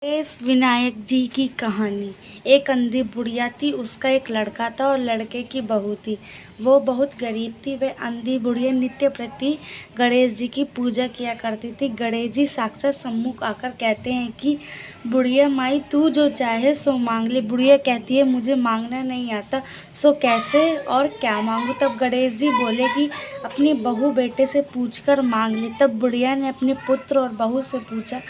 गणेश विनायक जी की कहानी। एक अंधी बुढ़िया थी, उसका एक लड़का था और लड़के की बहू थी। वो बहुत गरीब थी। वह अंधी बुढ़िया नित्य प्रति गणेश जी की पूजा किया करती थी। गणेश जी साक्षात सम्मुख आकर कहते हैं कि बुढ़िया माई तू जो चाहे सो मांग ले। बुढ़िया कहती है मुझे मांगना नहीं आता, सो कैसे और क्या मांगू। तब गणेश जी बोले कि अपनी बहू बेटे से पूछकर मांग ले। तब बुढ़िया ने अपने पुत्र और बहू से पूछा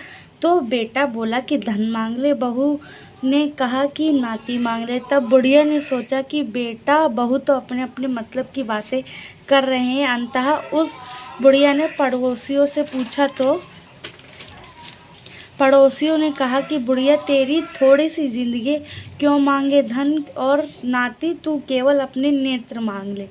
तो बेटा बोला कि धन मांग ले, बहू ने कहा कि नाती मांग ले। तब बुढ़िया ने सोचा कि बेटा बहू तो अपने अपने मतलब की बातें कर रहे हैं। अंततः उस बुढ़िया ने पड़ोसियों से पूछा तो पड़ोसियों ने कहा कि बुढ़िया तेरी थोड़ी सी जिंदगी क्यों मांगे धन और नाती, तू केवल अपने नेत्र मांग ले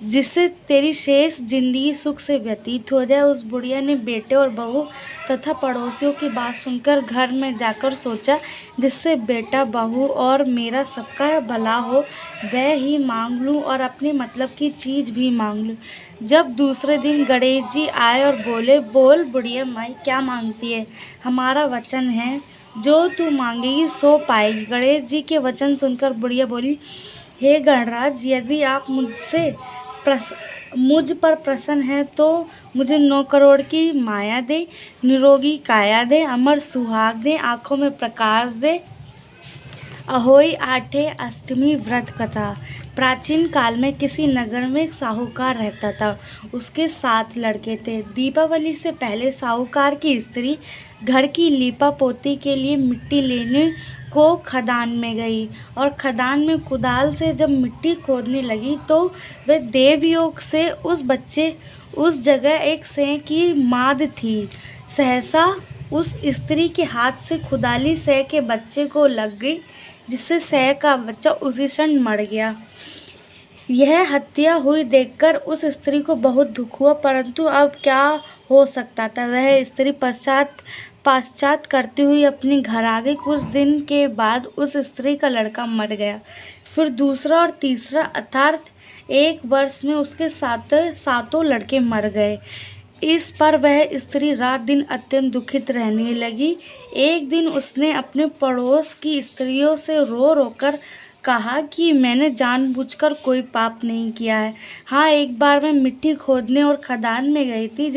जिससे तेरी शेष जिंदगी सुख से व्यतीत हो जाए। उस बुढ़िया ने बेटे और बहू तथा पड़ोसियों की बात सुनकर घर में जाकर सोचा जिससे बेटा बहू और मेरा सबका भला हो वह ही मांग लूँ और अपने मतलब की चीज़ भी मांग लूँ। जब दूसरे दिन गणेश जी आए और बोले बोल बुढ़िया माई क्या मांगती है, हमारा वचन है जो तू मांगेगी सो पाएगी। गणेश जी के वचन सुनकर बुढ़िया बोली हे गणराज, यदि आप मुझ पर प्रसन्न है तो मुझे 9 करोड़ की माया दे, निरोगी काया दे, अमर सुहाग दे, आँखों में प्रकाश दे। अहोई आठे अष्टमी व्रत कथा। प्राचीन काल में किसी नगर में एक साहूकार रहता था। उसके 7 लड़के थे। दीपावली से पहले साहूकार की स्त्री घर की लीपा पोती के लिए मिट्टी लेने को खदान में गई और खदान में कुदाल से जब मिट्टी खोदने लगी तो वह देवयोग से उस जगह एक सै की माद थी। सहसा उस स्त्री के हाथ से खुदाली सै के बच्चे को लग गई जिससे सै का बच्चा उसी क्षण मर गया। यह हत्या हुई देखकर उस स्त्री को बहुत दुख हुआ, परंतु अब क्या हो सकता था। वह स्त्री पश्चात करती हुई अपने घर आ गई। कुछ दिन के बाद उस स्त्री का लड़का मर गया। फिर दूसरा और तीसरा, अर्थात 1 वर्ष में उसके सातों लड़के मर गए। इस पर वह स्त्री रात दिन अत्यंत दुखित रहने लगी। एक दिन उसने अपने पड़ोस की स्त्रियों से रो रो कर कहा कि मैंने जानबूझकर कोई पाप नहीं किया है। हाँ, एक बार मैं मिट्टी खोदने और खदान में गई थी।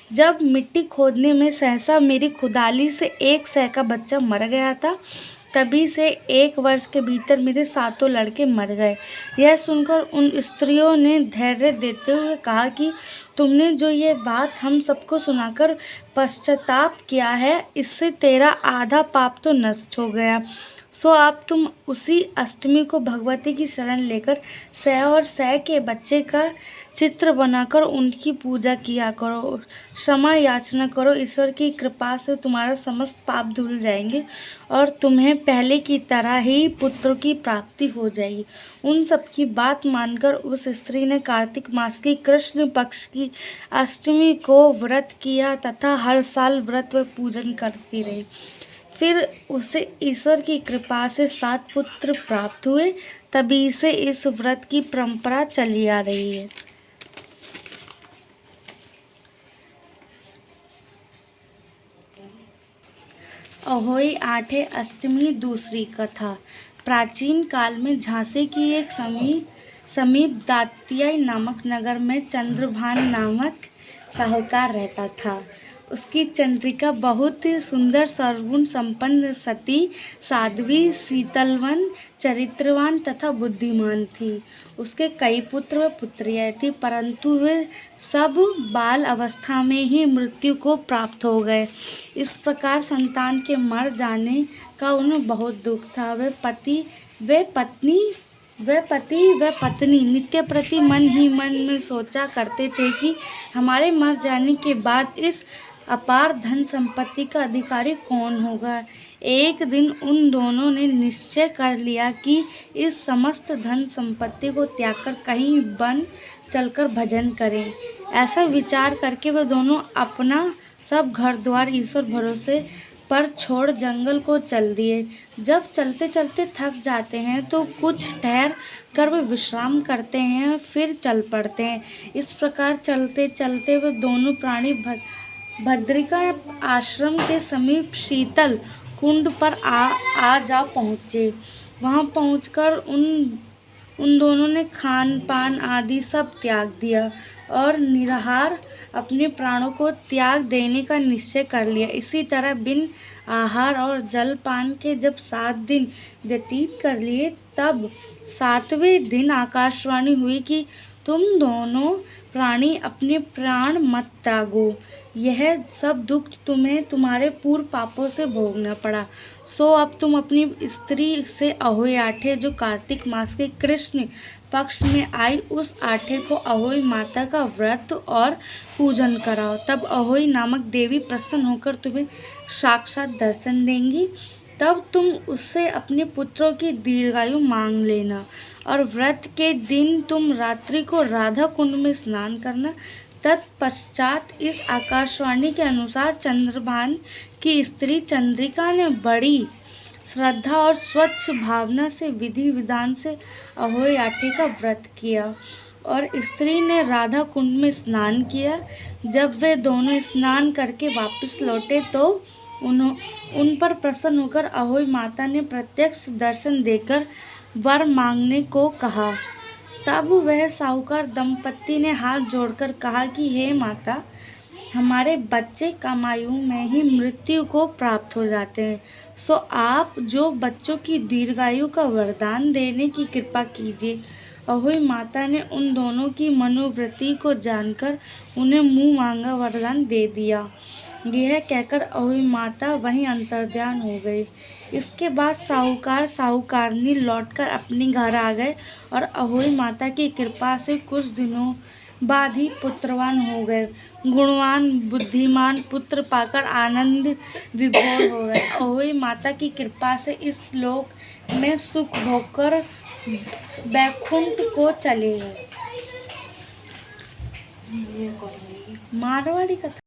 जब मिट्टी खोदने में सहसा मेरी खुदाली से एक सै का बच्चा मर गया था। तभी से 1 वर्ष के भीतर मेरे सातों लड़के मर गए। यह सुनकर उन स्त्रियों ने धैर्य देते हुए कहा कि तुमने जो ये बात हम सबको सुनाकर पश्चाताप किया है, इससे तेरा आधा पाप तो नष्ट हो गया। सो अब तुम उसी अष्टमी को भगवती की शरण लेकर सै और सै के बच्चे का चित्र बनाकर उनकी पूजा किया करो, क्षमा याचना करो। ईश्वर की कृपा से तुम्हारा समस्त पाप धुल जाएंगे और तुम्हें पहले की तरह ही पुत्रों की प्राप्ति हो जाएगी। उन सब की बात मानकर उस स्त्री ने कार्तिक मास की कृष्ण पक्ष की अष्टमी को व्रत किया तथा हर साल व्रत व पूजन करती रही। फिर उसे ईश्वर की कृपा से 7 पुत्र प्राप्त हुए। तभी से इस व्रत की परंपरा चली आ रही है। अहोई आठे अष्टमी दूसरी कथा। प्राचीन काल में झांसी की एक समीप दातियाई नामक नगर में चंद्रभान नामक साहूकार रहता था। उसकी चंद्रिका बहुत सुंदर, सर्वगुण संपन्न, सती, साध्वी, शीतलवन, चरित्रवान तथा बुद्धिमान थी। उसके कई पुत्र व पुत्रियां थी, परंतु वे सब बाल अवस्था में ही मृत्यु को प्राप्त हो गए। इस प्रकार संतान के मर जाने का उन्हें बहुत दुख था। वे पत्नी नित्य प्रति मन ही मन में सोचा करते थे कि हमारे मर जाने के बाद इस अपार धन संपत्ति का अधिकारी कौन होगा। एक दिन उन दोनों ने निश्चय कर लिया कि इस समस्त धन संपत्ति को त्याग कर कहीं वन चलकर भजन करें। ऐसा विचार करके वे दोनों अपना सब घर द्वार ईश्वर भरोसे पर छोड़ जंगल को चल दिए। जब चलते चलते थक जाते हैं तो कुछ ठहर कर वे विश्राम करते हैं, फिर चल पड़ते हैं। इस प्रकार चलते चलते वे दोनों प्राणी भद्रिका आश्रम के समीप शीतल कुंड पर आ जा पहुँचे। वहाँ पहुँचकर उन दोनों ने खान पान आदि सब त्याग दिया और निराहार अपने प्राणों को त्याग देने का निश्चय कर लिया। इसी तरह बिन आहार और जलपान के जब 7 दिन व्यतीत कर लिए, तब 7वें दिन आकाशवाणी हुई कि तुम दोनों प्राणी अपने प्राण मत त्यागो। यह सब दुख तुम्हें तुम्हारे पूर्व पापों से भोगना पड़ा। सो अब तुम अपनी स्त्री से अहोई आठे, जो कार्तिक मास के कृष्ण पक्ष में आई, उस आठे को अहोई माता का व्रत और पूजन कराओ। तब अहोई नामक देवी प्रसन्न होकर तुम्हें साक्षात दर्शन देंगी। तब तुम उससे अपने पुत्रों की दीर्घायु मांग लेना और व्रत के दिन तुम रात्रि को राधा कुंड में स्नान करना। तत्पश्चात इस आकाशवाणी के अनुसार चंद्रभान की स्त्री चंद्रिका ने बड़ी श्रद्धा और स्वच्छ भावना से विधि विधान से अहोई आठे का व्रत किया और स्त्री ने राधा कुंड में स्नान किया। जब वे दोनों स्नान करके वापस लौटे तो उन पर प्रसन्न होकर अहोई माता ने प्रत्यक्ष दर्शन देकर वर मांगने को कहा। तब वह साहूकार दंपत्ति ने हाथ जोड़कर कहा कि हे माता, हमारे बच्चे कम आयु में ही मृत्यु को प्राप्त हो जाते हैं, सो आप जो बच्चों की दीर्घायु का वरदान देने की कृपा कीजिए। अहोई माता ने उन दोनों की मनोवृत्ति को जानकर उन्हें मुँह मांगा वरदान दे दिया। यह कहकर अहोई माता वहीं अंतर्ध्यान हो गई। इसके बाद साहूकार साहूकारनी लौटकर अपने घर आ गए और अहोई माता की कृपा से कुछ दिनों बाद ही पुत्रवान हो गए। गुणवान बुद्धिमान पुत्र पाकर आनंद विभोर हो गए। अहोई माता की कृपा से इस लोक में सुख भोगकर बैकुंठ को चले गए। मारवाड़ी कथा।